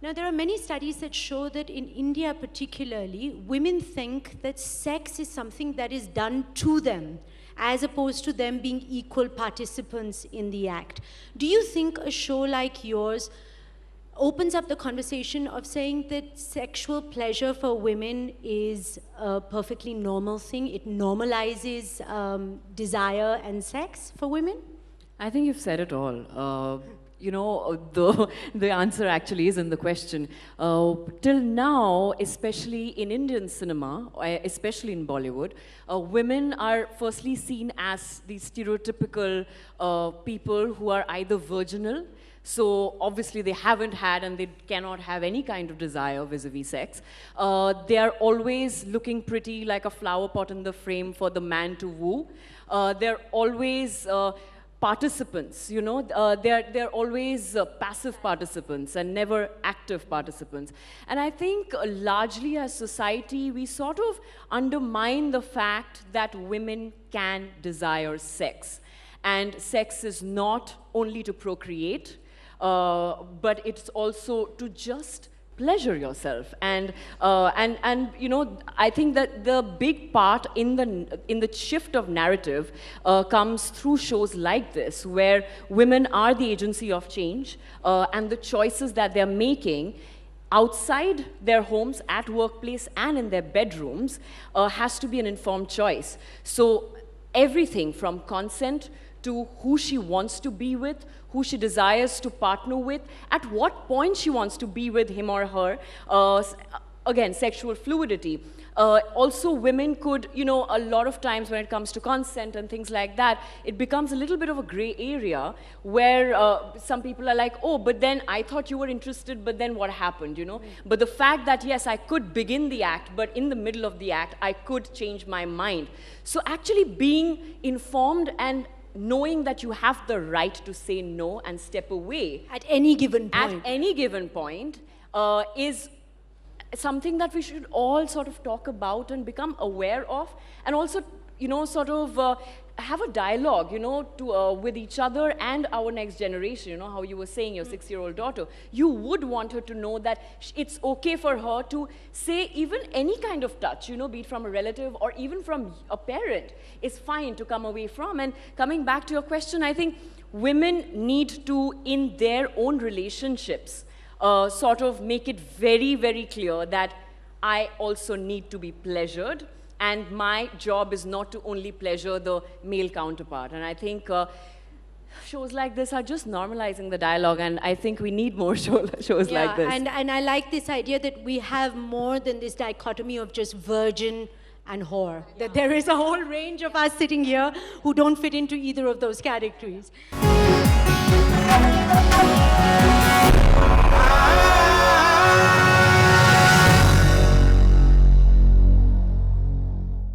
Now, there are many studies that show that in India particularly, women think that sex is something that is done to them, as opposed to them being equal participants in the act. Do you think a show like yours opens up the conversation of saying that sexual pleasure for women is a perfectly normal thing? It normalizes desire and sex for women? I think you've said it all. The answer actually is in the question. Till now, especially in Indian cinema, especially in Bollywood, women are firstly seen as the stereotypical people who are either virginal, so obviously they haven't had and they cannot have any kind of desire vis-a-vis sex. They are always looking pretty like a flower pot in the frame for the man to woo. They're always participants, they're always passive participants and never active participants. And I think largely as society, we sort of undermine the fact that women can desire sex. And sex is not only to procreate, but it's also to just pleasure yourself. And I think that the big part in the shift of narrative comes through shows like this, where women are the agency of change, and the choices that they're making outside their homes, at workplace, and in their bedrooms has to be an informed choice. So everything from consent to who she wants to be with, who she desires to partner with, at what point she wants to be with him or her. Again, sexual fluidity. Also, women could, a lot of times when it comes to consent and things like that, it becomes a little bit of a gray area where some people are like, oh, but then I thought you were interested, but then what happened, But the fact that, yes, I could begin the act, but in the middle of the act, I could change my mind. So actually being informed and knowing that you have the right to say no and step away at any given point is something that we should all sort of talk about and become aware of, and also have a dialogue with each other and our next generation. How you were saying your 6-year-old daughter, you would want her to know that it's okay for her to say even any kind of touch, be it from a relative or even from a parent, is fine to come away from. And coming back to your question, I think women need to, in their own relationships, sort of make it very, very clear that I also need to be pleasured, and my job is not to only pleasure the male counterpart. And I think shows like this are just normalizing the dialogue, and I think we need more shows like this. And I like this idea that we have more than this dichotomy of just virgin and whore. Yeah. That there is a whole range of us sitting here who don't fit into either of those categories.